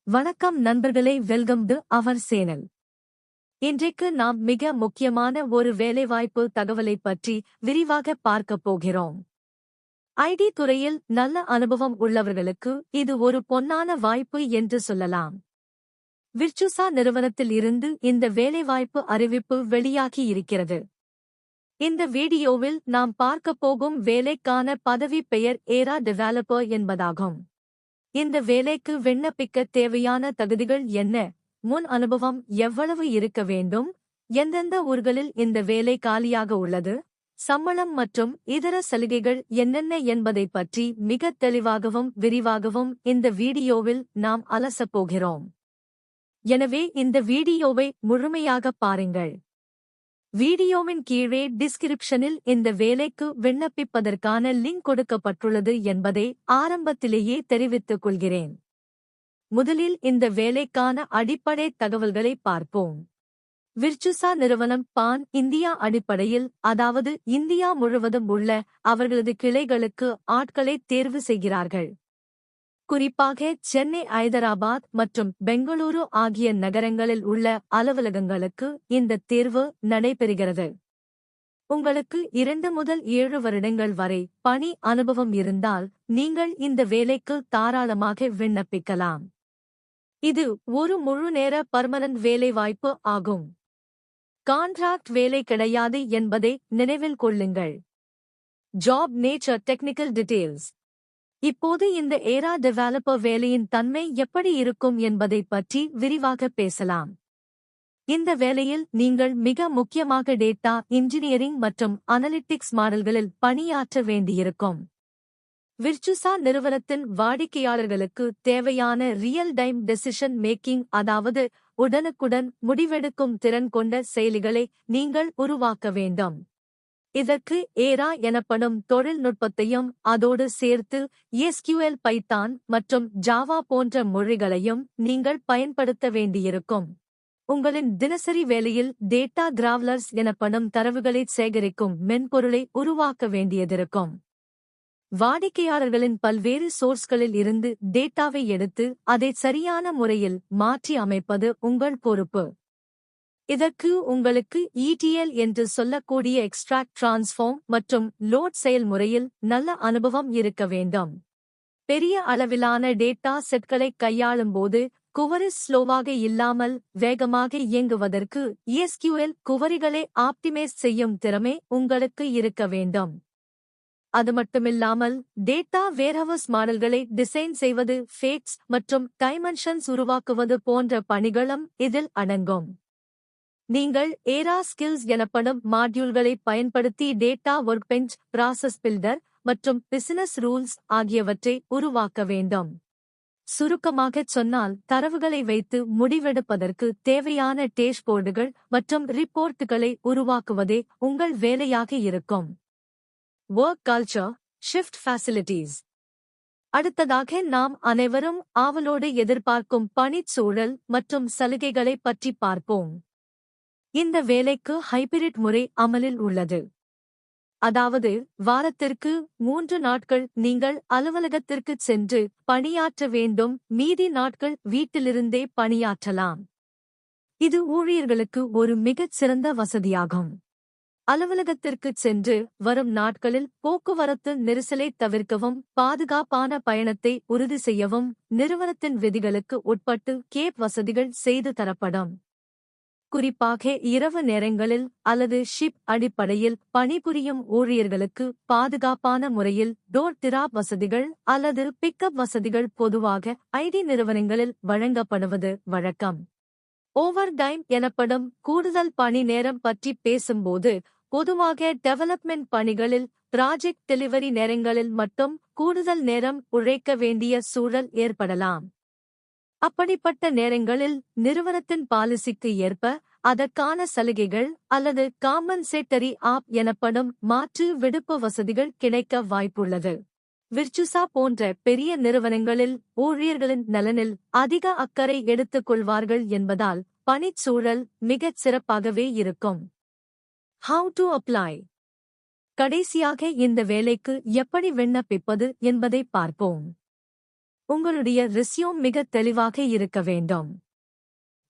வணக்கம் நண்பர்களே, welcome to our channel. இன்றைக்கு நாம் மிக முக்கியமான ஒரு வேலைவாய்ப்பு தகவலை பற்றி விரிவாக பார்க்கப் போகிறோம். ஐடி துறையில் நல்ல அனுபவம் உள்ளவர்களுக்கு இது ஒரு பொன்னான வாய்ப்பு என்று சொல்லலாம். விர்ச்சுசா நிறுவனத்தில் இருந்து இந்த வேலைவாய்ப்பு அறிவிப்பு வெளியாகி இருக்கிறது. இந்த வீடியோவில் நாம் பார்க்கப் போகும் வேலைக்கான பதவி பெயர் ஏரா டெவலப்பர் என்பதாகும். இந்த வேலைக்கு விண்ணப்பிக்க தேவையான தகுதிகள் என்ன, முன் அனுபவம் எவ்வளவு இருக்க வேண்டும், எந்தெந்த ஊர்களில் இந்த வேலை காலியாக உள்ளது, சம்பளம் மற்றும் இதர சலுகைகள் என்னென்ன என்பதைப் பற்றி மிக தெளிவாகவும் விரிவாகவும் இந்த வீடியோவில் நாம் அலசப் போகிறோம். எனவே இந்த வீடியோவை முழுமையாக பாருங்கள். வீடியோவின் கீழே டிஸ்கிரிப்ஷனில் இந்த வேலைக்கு விண்ணப்பிப்பதற்கான லிங்க் கொடுக்கப்பட்டுள்ளது என்பதை ஆரம்பத்திலேயே தெரிவித்துக் கொள்கிறேன். முதலில் இந்த வேலைக்கான அடிப்படை தகவல்களை பார்ப்போம். விர்ச்சுசா நிறுவனம் பான் இந்தியா அடிப்படையில், அதாவது இந்தியா முழுவதும் உள்ள அவர்களது கிளைகளுக்கு ஆட்களை தேர்வு செய்கிறார்கள். குறிப்பாக சென்னை, ஐதராபாத் மற்றும் பெங்களூரு ஆகிய நகரங்களில் உள்ள அலுவலகங்களுக்கு இந்த தேர்வு நடைபெறுகிறது. உங்களுக்கு 2 முதல் 7 வருடங்கள் வரை பணி அனுபவம் இருந்தால் நீங்கள் இந்த வேலைக்கு தாராளமாக விண்ணப்பிக்கலாம். இது ஒரு முழு நேர பர்மனன்ட் வேலைவாய்ப்பு ஆகும். கான்ட்ராக்ட் வேலை கிடையாது என்பதை நினைவில் கொள்ளுங்கள். Job nature technical details. இப்போது இந்த ஏரா டெவலப்பர் வேலையின் தன்மை எப்படி இருக்கும் என்பதைப் பற்றி விரிவாக பேசலாம். இந்த வேலையில் நீங்கள் மிக முக்கியமாக டேட்டா இன்ஜினியரிங் மற்றும் அனலிட்டிக்ஸ் மாடல்களில் பணியாற்ற வேண்டியிருக்கும். விர்ச்சுசா நிறுவனத்தின் வாடிக்கையாளர்களுக்கு தேவையான ரியல் டைம் டெசிஷன் மேக்கிங், அதாவது உடனுக்குடன் முடிவெடுக்கும் திறன் கொண்ட செயலிகளை நீங்கள் உருவாக்க வேண்டும். இதற்கு ஏரா எனப்படும் தொழில்நுட்பத்தையும் அதோடு சேர்த்து எஸ்கியூஎல், பைத்தான் மற்றும் ஜாவா போன்ற மொழிகளையும் நீங்கள் பயன்படுத்த வேண்டியிருக்கும். உங்களின் தினசரி வேலையில் டேட்டா கிராவலர்ஸ் எனப்படும் தரவுகளை சேகரிக்கும் மென்பொருளை உருவாக்க வேண்டியதிருக்கும். வாடிக்கையாளர்களின் பல்வேறு சோர்ஸ்களில் இருந்து டேட்டாவை எடுத்து அதை சரியான முறையில் மாற்றி அமைப்பது உங்கள் பொறுப்பு. இதற்கு உங்களுக்கு ETL என்று சொல்லக்கூடிய எக்ஸ்ட்ராக்ட், டிரான்ஸ்ஃபார்ம் மற்றும் லோட் செயல்முறையில் நல்ல அனுபவம் இருக்க வேண்டும். பெரிய அளவிலான டேட்டா செட்களை கையாளும்போது குவரிஸ் ஸ்லோவாக இல்லாமல் வேகமாக இயங்குவதற்கு SQL குவரிகளை ஆப்டிமைஸ் செய்யும் திறமை உங்களுக்கு இருக்க வேண்டும். அது மட்டுமில்லாமல் டேட்டா வேர்ஹவுஸ் மாடல்களை டிசைன் செய்வது, ஃபேக்ட்ஸ் மற்றும் டைமென்ஷன்ஸ் உருவாக்குவது போன்ற பணிகளும் இதில் அடங்கும். நீங்கள் ஏரா ஸ்கில்ஸ் எனப்படும் மாட்யூல்களை பயன்படுத்தி டேட்டா ஒர்க்பெஞ்ச், ப்ராசஸ் பில்டர் மற்றும் பிசினஸ் ரூல்ஸ் ஆகியவற்றை உருவாக்க வேண்டும். சுருக்கமாகச் சொன்னால், தரவுகளை வைத்து முடிவெடுப்பதற்கு தேவையான டேஷ்போர்டுகள் மற்றும் ரிப்போர்ட்டுகளை உருவாக்குவதே உங்கள் வேலையாக இருக்கும். Work culture, shift facilities. அடுத்ததாக நாம் அனைவரும் ஆவலோடு எதிர்பார்க்கும் பணிச்சூழல் மற்றும் சலுகைகளைப் பற்றி பார்ப்போம். இந்த வேலைக்கு ஹைபிரிட் முறை அமலில் உள்ளது. அதாவது வாரத்திற்கு 3 நாட்கள் நீங்கள் அலுவலகத்திற்குச் சென்று பணியாற்ற வேண்டும், மீதி நாட்கள் வீட்டிலிருந்தே பணியாற்றலாம். இது ஊழியர்களுக்கு ஒரு மிகச் சிறந்த வசதியாகும். அலுவலகத்திற்குச் சென்று வரும் நாட்களில் போக்குவரத்து நெரிசலை தவிர்க்கவும், பாதுகாப்பான பயணத்தை உறுதி செய்யவும் நிறுவனத்தின் விதிகளுக்கு உட்பட்டு கேப் வசதிகள் செய்து தரப்படும். குறிப்பாக இரவு நேரங்களில் அல்லது ஷிப் அடிப்படையில் பணிபுரியும் ஊழியர்களுக்கு பாதுகாப்பான முறையில் டோர் டிராப் வசதிகள் அல்லது பிக்கப் வசதிகள் பொதுவாக ஐடி நிறுவனங்களில் வழங்கப்படுவது வழக்கம். ஓவர் டைம் எனப்படும் கூடுதல் பணி நேரம் பற்றி பேசும்போது, பொதுவாக டெவலப்மெண்ட் பணிகளில் ப்ராஜெக்ட் டெலிவரி நேரங்களில் மட்டும் கூடுதல் நேரம் உழைக்க வேண்டிய சூழல் ஏற்படலாம். அப்படிப்பட்ட நேரங்களில் நிறுவனத்தின் பாலிசிக்கு ஏற்ப அதற்கான சலுகைகள் அல்லது காம்பன்சேட்டரி ஆப் எனப்படும் மாற்று விடுப்பு வசதிகள் கிடைக்க வாய்ப்புள்ளது. விர்ச்சுசா போன்ற பெரிய நிறுவனங்களில் ஊழியர்களின் நலனில் அதிக அக்கறை எடுத்துக் கொள்வார்கள் என்பதால் பணிச்சூழல் மிகச் சிறப்பாகவே இருக்கும். How to apply. கடைசியாக இந்த வேலைக்கு எப்படி விண்ணப்பிப்பது என்பதை பார்ப்போம். உங்களுடைய ரெஸ்யூம் மிக தெளிவாக இருக்க வேண்டும்.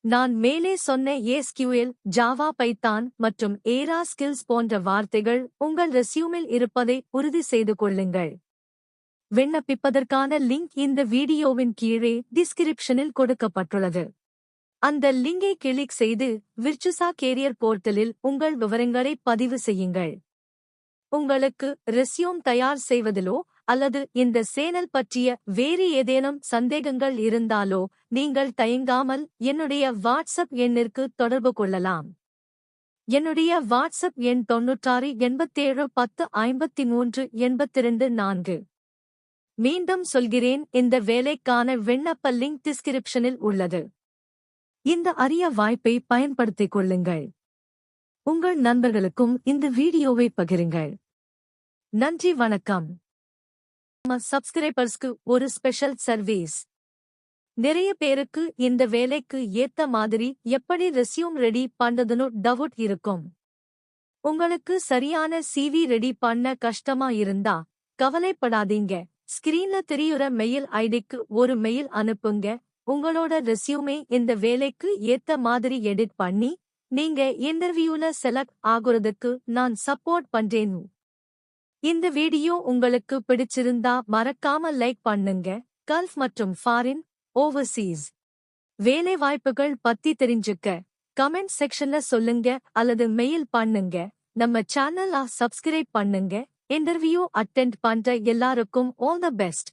நான் மேலே சொன்ன SQL, ஜாவா, பைத்தான் மற்றும் ஏரா ஸ்கில்ஸ் போன்ற வார்த்தைகள் உங்கள் ரெஸ்யூமில் இருப்பதை உறுதி செய்து கொள்ளுங்கள். விண்ணப்பிப்பதற்கான லிங்க் இந்த வீடியோவின் கீழே டிஸ்கிரிப்ஷனில் கொடுக்கப்பட்டுள்ளது. அந்த லிங்கை கிளிக் செய்து விர்ச்சுசா கேரியர் போர்ட்டலில் உங்கள் விவரங்களை பதிவு செய்யுங்கள். உங்களுக்கு ரெஸ்யூம் தயார் செய்வதிலோ அல்லது இந்த சேனல் பற்றிய வேறு ஏதேனும் சந்தேகங்கள் இருந்தாலோ நீங்கள் தயங்காமல் என்னுடைய வாட்ஸ்அப் எண்ணிற்கு தொடர்பு கொள்ளலாம். என்னுடைய வாட்ஸ்அப் எண் 96 87 10 53 82 4. மீண்டும் சொல்கிறேன், இந்த வேலைக்கான விண்ணப்ப லிங்க் டிஸ்கிரிப்ஷனில் உள்ளது. இந்த அரிய வாய்ப்பை பயன்படுத்திக் கொள்ளுங்கள். உங்கள் நண்பர்களுக்கும் இந்த வீடியோவை பகிருங்கள். நன்றி, வணக்கம். நம்ம சப்ஸ்கிரைபர்ஸ்க்கு ஒரு ஸ்பெஷல் சர்வீஸ். நிறைய பேருக்கு இந்த வேலைக்கு ஏத்த மாதிரி எப்படி ரெஸ்யூம் ரெடி பண்றதுன்னு டவுட் இருக்கும். உங்களுக்கு சரியான CV ரெடி பண்ண கஷ்டமா இருந்தா கவலைப்படாதீங்க. ஸ்கிரீன்ல தெரியுற மெயில் ஐடிக்கு ஒரு மெயில் அனுப்புங்க. உங்களோட ரெஸ்யூமே இந்த வேலைக்கு ஏத்த மாதிரி எடிட் பண்ணி நீங்க இன்டர்வியூல செலக்ட் ஆகுறதுக்கு நான் சப்போர்ட் பண்றேன். இந்த வீடியோ உங்களுக்கு பிடிச்சிருந்தா மறக்காம லைக் பண்ணுங்க. கல்ஃப் மற்றும் ஃபாரின், ஓவர்சீஸ் வேலை வாய்ப்புகள் பத்தி தெரிஞ்சுக்க கமெண்ட் செக்ஷன்ல சொல்லுங்க அல்லது மெயில் பண்ணுங்க. நம்ம சேனலை சப்ஸ்கிரைப் பண்ணுங்க. இன்டர்வியூ அட்டெண்ட் பண்ற எல்லாருக்கும் ஆல் தி பெஸ்ட்.